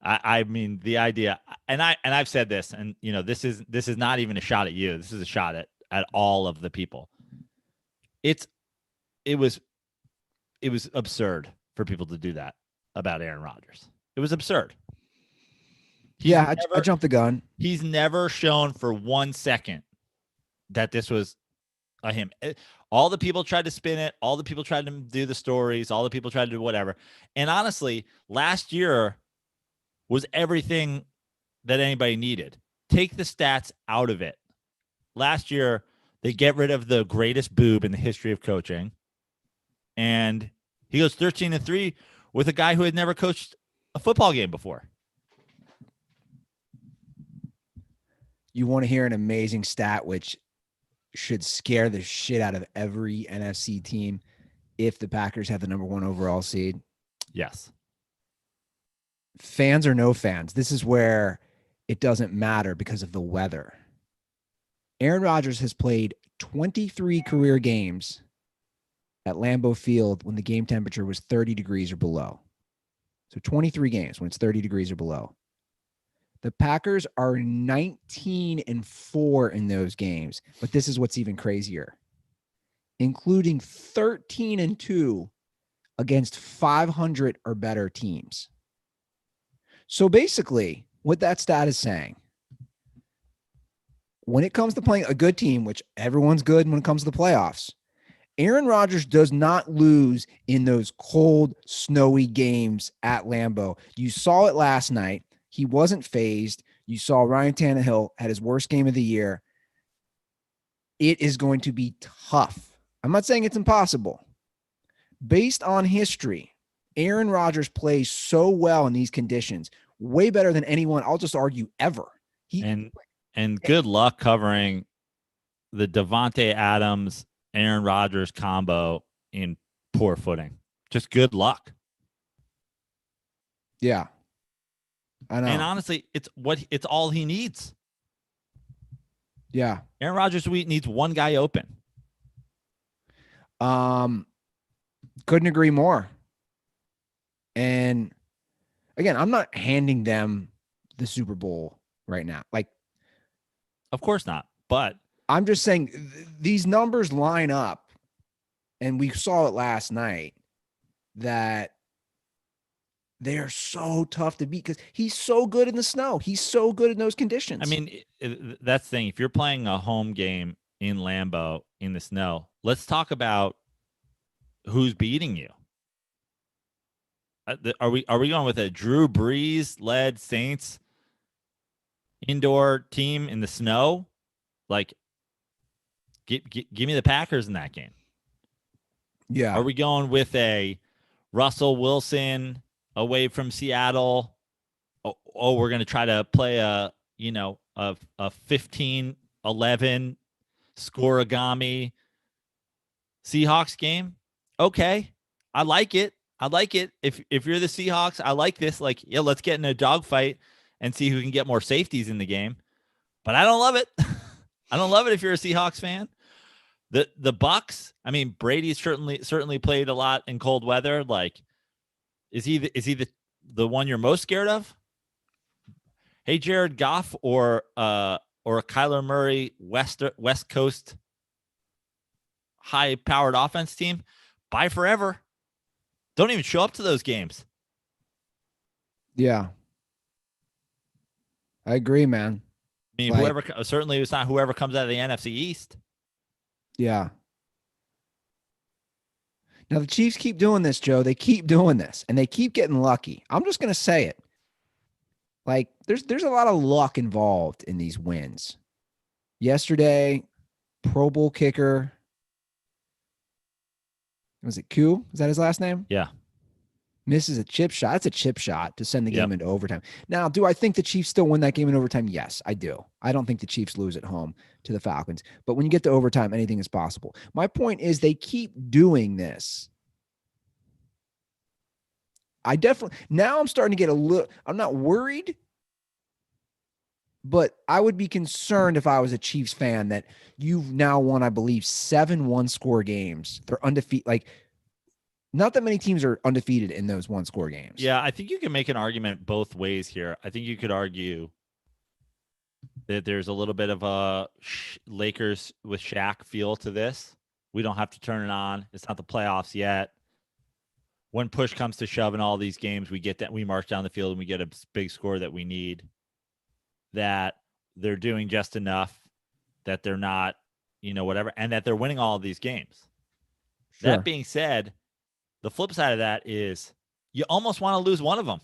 I mean, the idea, and I've said this, and this is not even a shot at you. This is a shot at all of the people. It was absurd for people to do that about Aaron Rodgers. It was absurd. I jumped the gun. He's never shown for 1 second that this was him. All the people tried to spin it. All the people tried to do the stories. All the people tried to do whatever. And honestly, last year was everything that anybody needed. Take the stats out of it. Last year, they get rid of the greatest boob in the history of coaching. And he goes 13-3 with a guy who had never coached a football game before. You want to hear an amazing stat, which should scare the shit out of every NFC team if the Packers have the number 1 overall seed? Yes. Fans or no fans, this is where it doesn't matter because of the weather. Aaron Rodgers has played 23 career games at Lambeau Field when the game temperature was 30 degrees or below. So 23 games when it's 30 degrees or below. The Packers are 19-4 in those games, but this is what's even crazier, including 13-2 against 500 or better teams. So basically, what that stat is saying, when it comes to playing a good team, which everyone's good when it comes to the playoffs, Aaron Rodgers does not lose in those cold, snowy games at Lambeau. You saw it last night. He wasn't phased. You saw Ryan Tannehill had his worst game of the year. It is going to be tough. I'm not saying it's impossible. Based on history, Aaron Rodgers plays so well in these conditions, way better than anyone, I'll just argue, ever. And good luck covering the Devontae Adams, Aaron Rodgers combo in poor footing. Just good luck. Yeah. I know. And honestly, it's all he needs. Yeah. Aaron Rodgers needs one guy open. Couldn't agree more. And again, I'm not handing them the Super Bowl right now. Like, of course not. But I'm just saying these numbers line up, and we saw it last night that they are so tough to beat because he's so good in the snow. He's so good in those conditions. I mean, that's the thing. If you're playing a home game in Lambeau in the snow, let's talk about who's beating you. Are we going with a Drew Brees led Saints indoor team in the snow? Like, give me the Packers in that game. Yeah. Are we going with a Russell Wilson away from Seattle? Oh, we're going to try to play a 15-11 scoregami Seahawks game? Okay. I like it. If you're the Seahawks, I like this. Like, yeah, let's get in a dogfight and see who can get more safeties in the game. But I don't love it. I don't love it if you're a Seahawks fan. The Bucks, I mean, Brady's certainly played a lot in cold weather. Like, is he the one you're most scared of? Hey, Jared Goff or a Kyler Murray West Coast high powered offense team? Bye forever. Don't even show up to those games. Yeah. I agree, man. I mean, whoever, certainly it's not whoever comes out of the NFC East. Yeah. Now the Chiefs keep doing this, Joe. They keep doing this, and they keep getting lucky. I'm just going to say it. Like, there's a lot of luck involved in these wins. Yesterday, Pro Bowl kicker. Was it Q? Is that his last name? Yeah. Misses a chip shot. That's a chip shot to send the game into overtime. Now, do I think the Chiefs still win that game in overtime? Yes, I do. I don't think the Chiefs lose at home to the Falcons. But when you get to overtime, anything is possible. My point is they keep doing this. Now I'm starting to get I'm not worried, but I would be concerned if I was a Chiefs fan that you've now won, I believe, 7 one-score games. They're undefeated. Like, not that many teams are undefeated in those one-score games. Yeah, I think you can make an argument both ways here. I think you could argue that there's a little bit of a Lakers with Shaq feel to this. We don't have to turn it on. It's not the playoffs yet. When push comes to shove in all these games, we march down the field and we get a big score that we need. That they're doing just enough, that they're not, whatever, and that they're winning all of these games. Sure. That being said, the flip side of that is you almost want to lose one of them.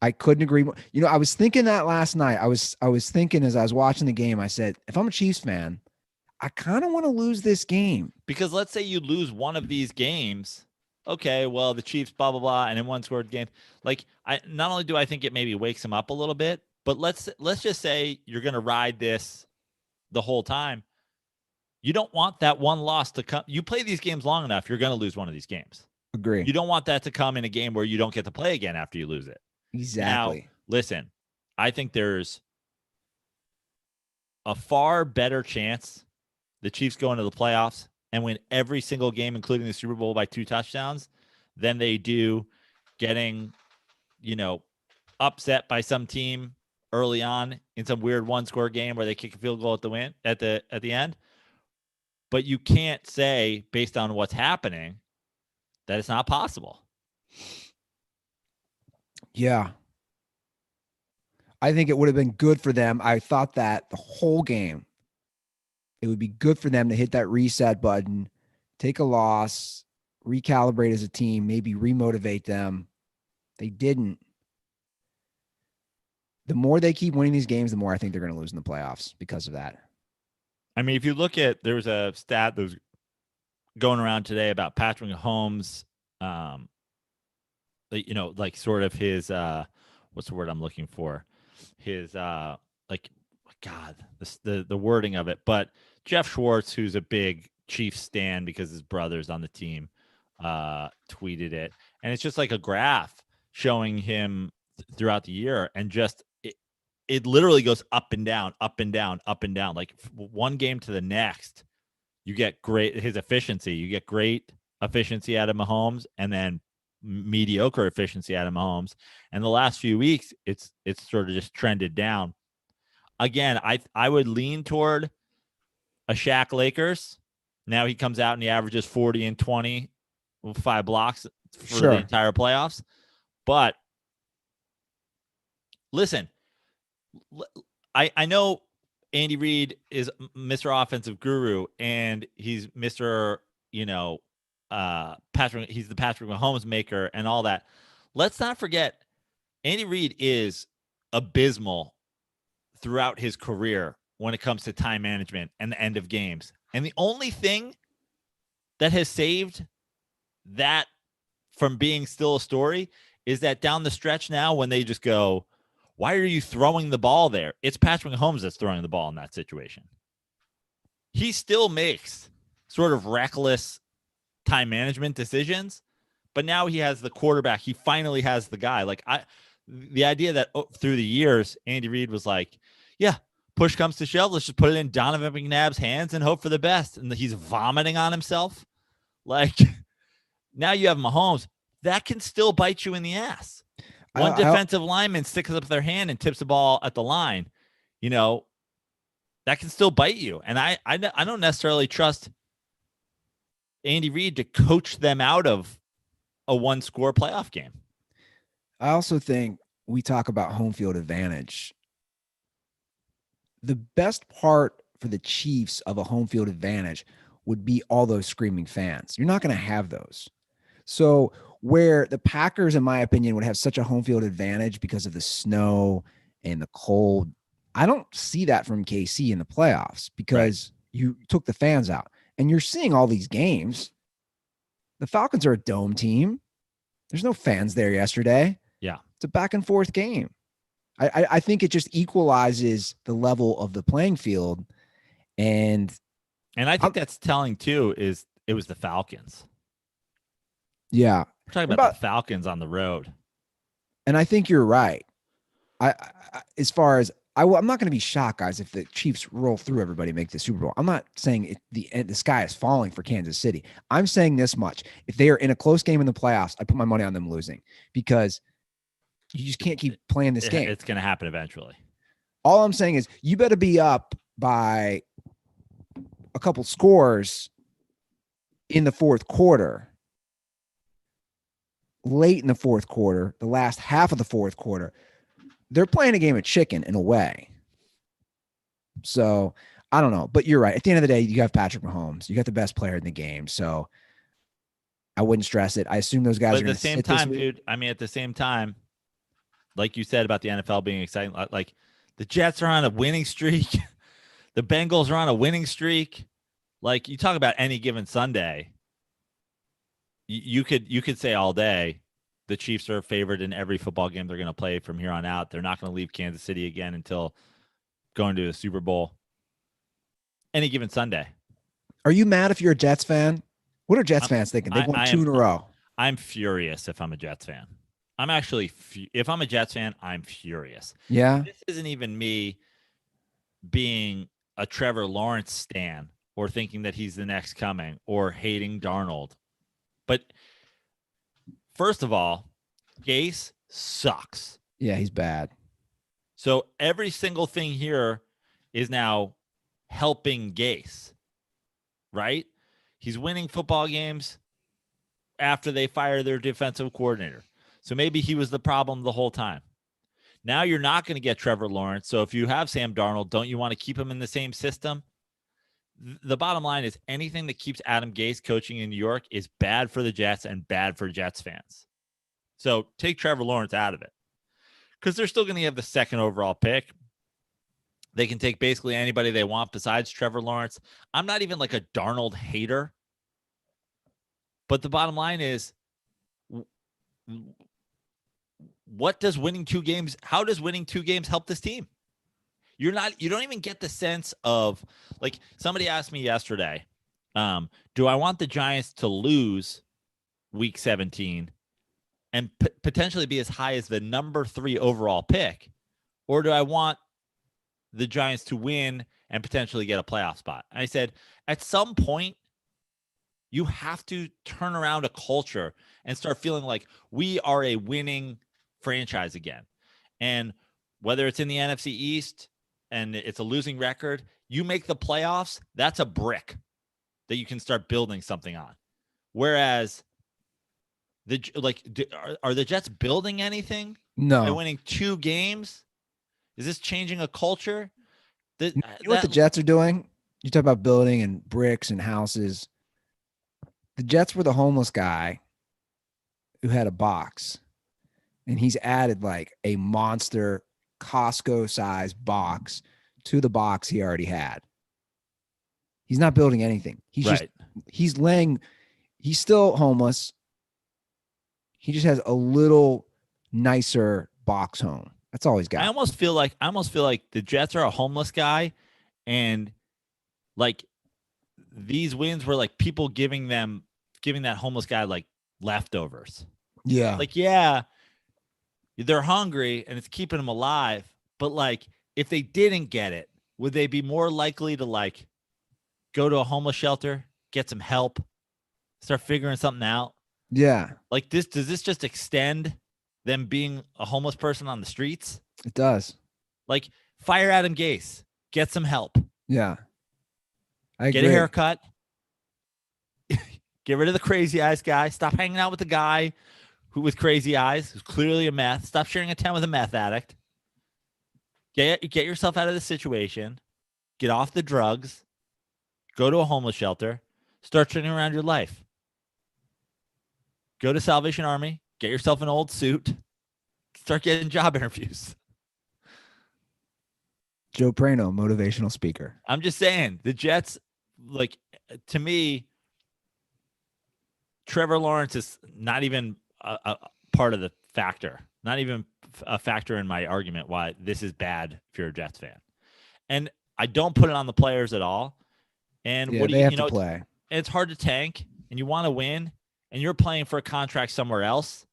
I couldn't agree more. I was thinking that last night. I was thinking as I was watching the game, I said, if I'm a Chiefs fan, I kind of want to lose this game. Because let's say you lose one of these games. Okay, well, the Chiefs, blah, blah, blah, and in one scored game. Like, not only do I think it maybe wakes them up a little bit, but let's just say you're going to ride this the whole time. You don't want that one loss to come. You play these games long enough, you're going to lose one of these games. Agree. You don't want that to come in a game where you don't get to play again after you lose it. Exactly. Now, listen, I think there's a far better chance the Chiefs go into the playoffs and win every single game, including the Super Bowl, by 2 touchdowns than they do getting, upset by some team early on in some weird one-score game where they kick a field goal at the end. But you can't say, based on what's happening, that it's not possible. Yeah. I think it would have been good for them. I thought that the whole game, it would be good for them to hit that reset button, take a loss, recalibrate as a team, maybe remotivate them. They didn't. The more they keep winning these games, the more I think they're going to lose in the playoffs because of that. I mean, if you look at, there was a stat that was going around today about Patrick Mahomes, like sort of his, what's the word I'm looking for? His, like, God, the wording of it. But Jeff Schwartz, who's a big Chiefs stan because his brother's on the team, tweeted it. And it's just like a graph showing him throughout the year, and just it literally goes up and down, up and down, up and down. Like one game to the next, you get his efficiency. You get great efficiency out of Mahomes, and then mediocre efficiency out of Mahomes. And the last few weeks, it's sort of just trended down. Again, I would lean toward a Shaq Lakers. Now he comes out and he averages 40 and 20 with 5 blocks for the entire playoffs. But listen, I know Andy Reid is Mr. Offensive Guru, and he's Mr. Patrick. He's the Patrick Mahomes maker and all that. Let's not forget, Andy Reid is abysmal throughout his career when it comes to time management and the end of games. And the only thing that has saved that from being still a story is that down the stretch now, when they just go, why are you throwing the ball there? It's Patrick Mahomes that's throwing the ball in that situation. He still makes sort of reckless time management decisions, but now he has the quarterback. He finally has the guy. Like the idea that through the years, Andy Reid was like, yeah, push comes to shove, let's just put it in Donovan McNabb's hands and hope for the best. And he's vomiting on himself. Like, now you have Mahomes. That can still bite you in the ass. One defensive lineman sticks up their hand and tips the ball at the line. That can still bite you. And I don't necessarily trust Andy Reid to coach them out of a 1-score playoff game. I also think we talk about home field advantage. The best part for the Chiefs of a home field advantage would be all those screaming fans. You're not going to have those. So where the Packers, in my opinion, would have such a home field advantage because of the snow and the cold, I don't see that from KC in the playoffs because you took the fans out. And you're seeing all these games. The Falcons are a dome team. There's no fans there yesterday. Yeah. It's a back and forth game. I think it just equalizes the level of the playing field. And I think that's telling too, is it was the Falcons. Yeah. We're talking about the Falcons on the road. And I think you're right. As far as I'm not going to be shocked, guys, if the Chiefs roll through everybody and make the Super Bowl. I'm not saying the sky is falling for Kansas City. I'm saying this much. If they are in a close game in the playoffs, I put my money on them losing because you just can't keep playing this game. It's going to happen eventually. All I'm saying is you better be up by a couple scores in the fourth quarter, late in the fourth quarter, the last half of the fourth quarter. They're playing a game of chicken in a way. So I don't know, but you're right. At the end of the day, you have Patrick Mahomes. You got the best player in the game. So I wouldn't stress it. I assume those guys are going to sit this week. At the same time, dude, I mean, at the same time, like you said about the NFL being exciting, like the Jets are on a winning streak. The Bengals are on a winning streak. Like, you talk about any given Sunday, you could say all day the Chiefs are favored in every football game they're going to play from here on out. They're not going to leave Kansas City again until going to the Super Bowl. Any given Sunday. Are you mad if you're a Jets fan? What are Jets fans thinking? They've won 2 in a row. I'm furious if I'm a Jets fan. I'm actually, if I'm a Jets fan, I'm furious. Yeah. This isn't even me being a Trevor Lawrence stan or thinking that he's the next coming or hating Darnold. But first of all, Gase sucks. Yeah, he's bad. So every single thing here is now helping Gase, right? He's winning football games after they fire their defensive coordinator. So maybe he was the problem the whole time. Now you're not going to get Trevor Lawrence. So if you have Sam Darnold, don't you want to keep him in the same system? the bottom line is anything that keeps Adam Gase coaching in New York is bad for the Jets and bad for Jets fans. So take Trevor Lawrence out of it because they're still going to have the second overall pick. They can take basically anybody they want besides Trevor Lawrence. I'm not even like a Darnold hater. But the bottom line is, what does winning 2 games, how does winning 2 games help this team? You don't even get the sense of, like, somebody asked me yesterday, do I want the Giants to lose week 17 and potentially be as high as the number 3 overall pick? Or do I want the Giants to win and potentially get a playoff spot? And I said, at some point, you have to turn around a culture and start feeling like we are a winning franchise again. And whether it's in the NFC East and it's a losing record, you make the playoffs, that's a brick that you can start building something on. Whereas are the Jets building anything by No. winning 2 games? Is this changing a culture? You know what the Jets are doing? You talk about building and bricks and houses. The Jets were the homeless guy who had a box, and he's added like a monster Costco-sized box to the box he already had. He's not building anything. He's still homeless. He just has a little nicer box home. That's all he's got. I almost feel like the Jets are a homeless guy, and like these wins were like people giving that homeless guy like leftovers. Yeah. Like, yeah, they're hungry and it's keeping them alive. But like, if they didn't get it, would they be more likely to like go to a homeless shelter, get some help, start figuring something out? Yeah. Like this, does this just extend them being a homeless person on the streets? It does. Like, fire Adam Gase, get some help. Yeah. I agree. Get a haircut. Get rid of the crazy eyes guy. Stop hanging out with the guy with crazy eyes, who's clearly a meth. Stop sharing a tent with a meth addict. Get yourself out of the situation. Get off the drugs. Go to a homeless shelter. Start turning around your life. Go to Salvation Army. Get yourself an old suit. Start getting job interviews. Joe Prano, motivational speaker. I'm just saying, the Jets, like, to me, Trevor Lawrence is not even a part of the factor. Not even a factor in my argument why this is bad if you're a Jets fan. And I don't put it on the players at all. And Yeah, what do they you have know? to play. It's hard to tank, and you want to win, and you're playing for a contract somewhere else.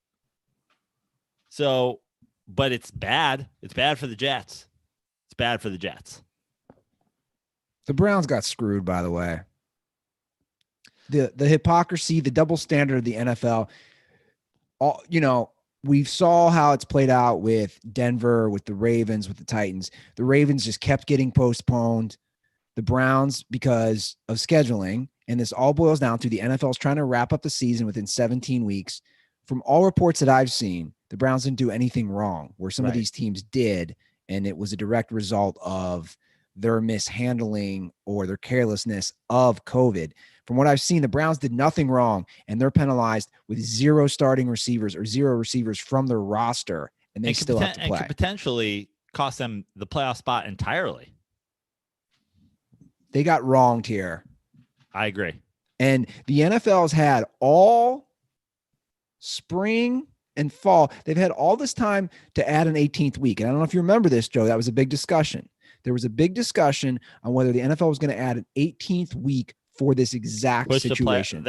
So, but it's bad. It's bad for the Jets. It's bad for the Jets. The Browns got screwed, by the way. The hypocrisy, the double standard of the NFL. All, we saw how it's played out with Denver, with the Ravens, with the Titans. The Ravens just kept getting postponed. The Browns, because of scheduling, and this all boils down to the NFL's trying to wrap up the season within 17 weeks. From all reports that I've seen, the Browns didn't do anything wrong, where some of these teams did, and it was a direct result of their mishandling or their carelessness of COVID. From what I've seen, the Browns did nothing wrong, and they're penalized with 0 starting receivers or 0 receivers from their roster, and they still have to play. And could potentially cost them the playoff spot entirely. They got wronged here. I agree. And the NFL has had all spring and fall. They've had all this time to add an 18th week. And I don't know if you remember this, Joe. That was a big discussion. There was a big discussion on whether the NFL was going to add an 18th week for this exact situation.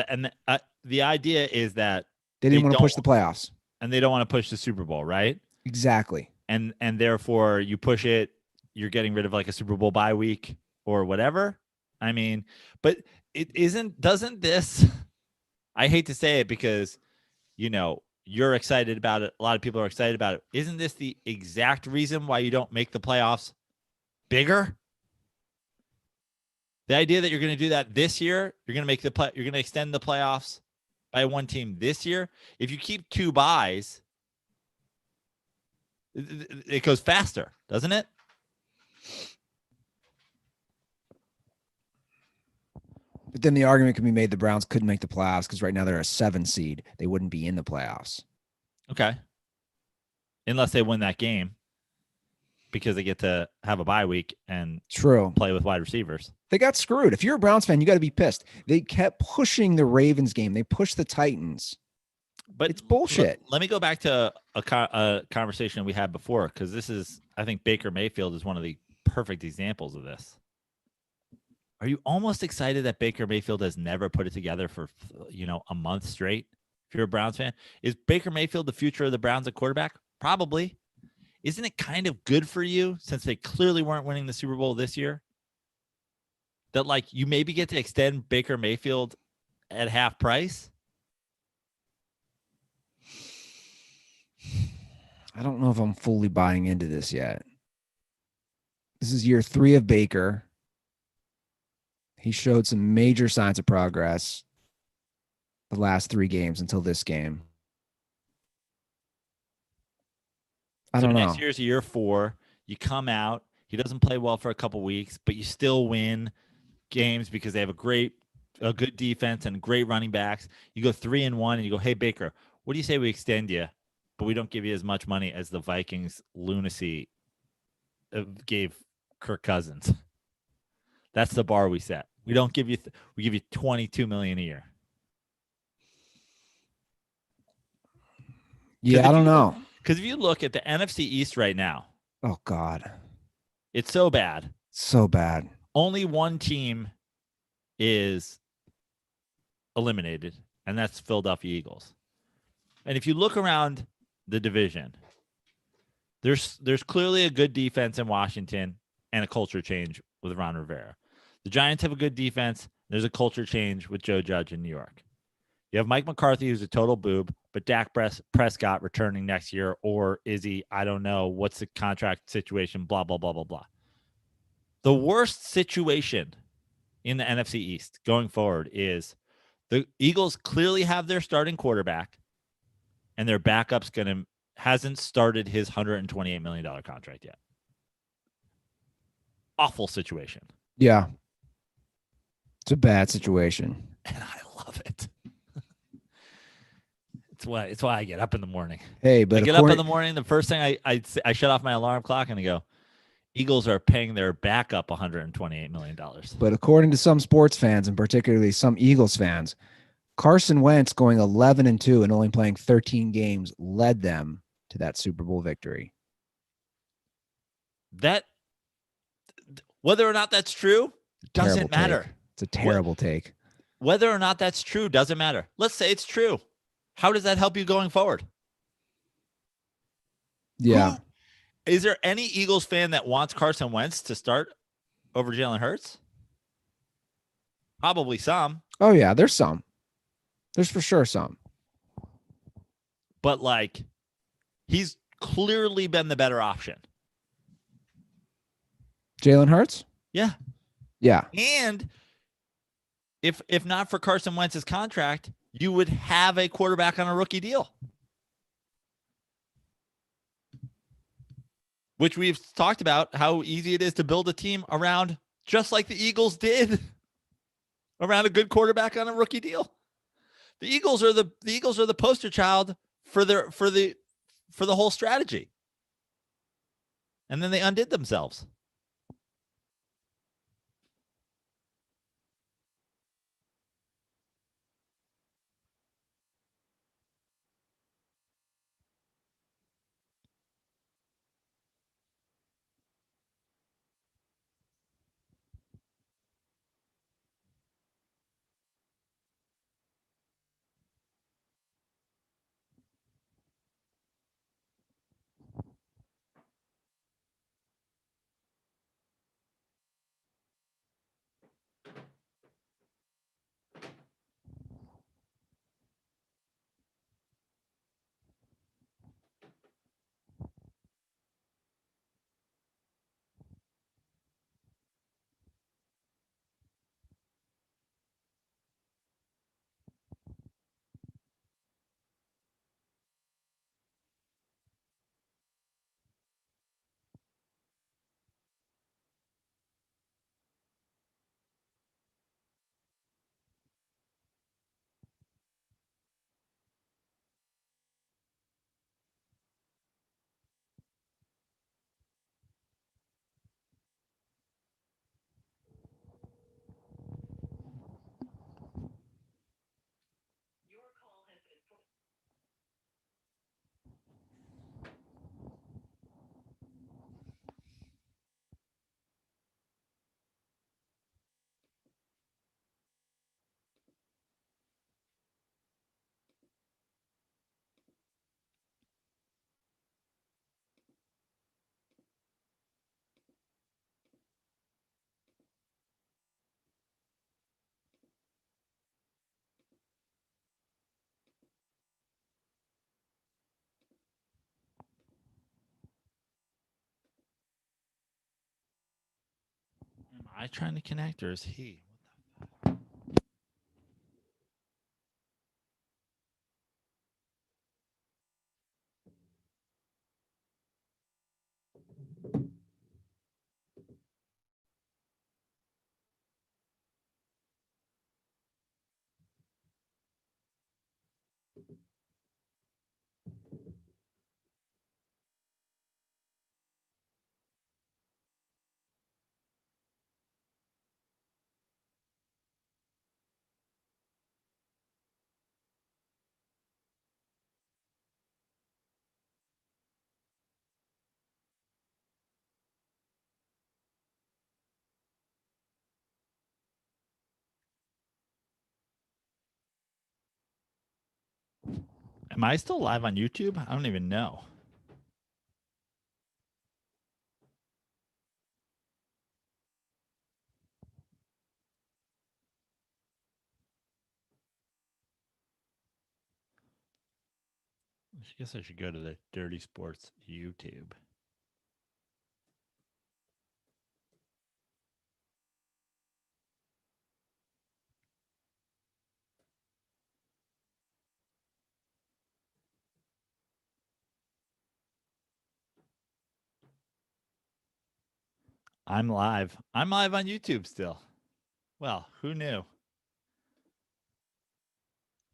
The idea is that they didn't want to push the playoffs. And they don't want to push the Super Bowl, right? Exactly. And therefore you push it, you're getting rid of like a Super Bowl bye week or whatever. I mean, but doesn't this, I hate to say it because, you're excited about it. A lot of people are excited about it. Isn't this the exact reason why you don't make the playoffs bigger? The idea that you're going to do that this year, you're going to extend the playoffs by one team this year. If you keep 2 byes, it goes faster, doesn't it? But then the argument can be made the Browns couldn't make the playoffs because right now they're a 7 seed. They wouldn't be in the playoffs. Okay. Unless they win that game because they get to have a bye week and True. play with wide receivers. They got screwed. If you're a Browns fan, you got to be pissed. They kept pushing the Ravens game. They pushed the Titans. But it's bullshit. Let me go back to a conversation we had before, because this is, I think Baker Mayfield is one of the perfect examples of this. Are you almost excited that Baker Mayfield has never put it together for, a month straight? If you're a Browns fan, is Baker Mayfield the future of the Browns at quarterback? Probably. Isn't it kind of good for you, since they clearly weren't winning the Super Bowl this year, that like you maybe get to extend Baker Mayfield at half price? I don't know if I'm fully buying into this yet. This is year 3 of Baker. He showed some major signs of progress the last 3 games until this game. I don't know. Next year's year 4. You come out. He doesn't play well for a couple weeks, but you still win games because they have a good defense and great running backs. You go 3-1, and you go, "Hey Baker, what do you say we extend you, but we don't give you as much money as the Vikings lunacy gave Kirk Cousins?" That's the bar we set. We don't give you. We give you $22 million a year. Yeah, I don't know. Because if you look at the NFC East right now, oh God, it's so bad. So bad. Only one team is eliminated, and that's Philadelphia Eagles. And if you look around the division, there's clearly a good defense in Washington and a culture change with Ron Rivera. The Giants have a good defense. There's a culture change with Joe Judge in New York. You have Mike McCarthy, who's a total boob, but Dak Prescott returning next year, or is he? I don't know. What's the contract situation? Blah, blah, blah, blah, blah. The worst situation in the NFC East going forward is the Eagles clearly have their starting quarterback, and their backup's hasn't started his $128 million contract yet. Awful situation. Yeah. It's a bad situation. And I love it. It's why I get up in the morning. Hey, but I get up in the morning. The first thing I shut off my alarm clock and I go, Eagles are paying their backup $128 million. But according to some sports fans, and particularly some Eagles fans, Carson Wentz going 11-2 and only playing 13 games led them to that Super Bowl victory. That, whether or not that's true, doesn't matter. It's a terrible take. Whether or not that's true doesn't matter. Let's say it's true. How does that help you going forward? Yeah. Is there any Eagles fan that wants Carson Wentz to start over Jalen Hurts? Probably some. Oh, yeah, there's some. There's for sure some. But, like, he's clearly been the better option. Jalen Hurts? Yeah. Yeah. And if not for Carson Wentz's contract, you would have a quarterback on a rookie deal, which we've talked about how easy it is to build a team around, just like the Eagles did, around a good quarterback on a rookie deal. The Eagles are the poster child for the whole strategy. And then they undid themselves. I trying to connect or is he? Am I still live on YouTube? I don't even know. I guess I should go to the Dirty Sports YouTube. I'm live. I'm live on YouTube still. Well, who knew?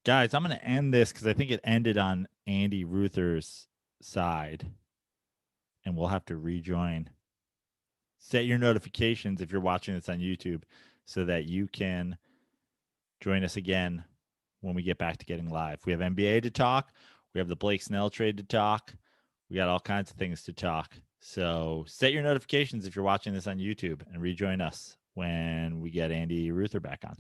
Guys, I'm going to end this because I think it ended on Andy Ruther's side, and we'll have to rejoin. Set your notifications if you're watching this on YouTube so that you can join us again when we get back to getting live. We have NBA to talk. We have the Blake Snell trade to talk. We got all kinds of things to talk. So set your notifications if you're watching this on YouTube and rejoin us when we get Andy Ruther back on.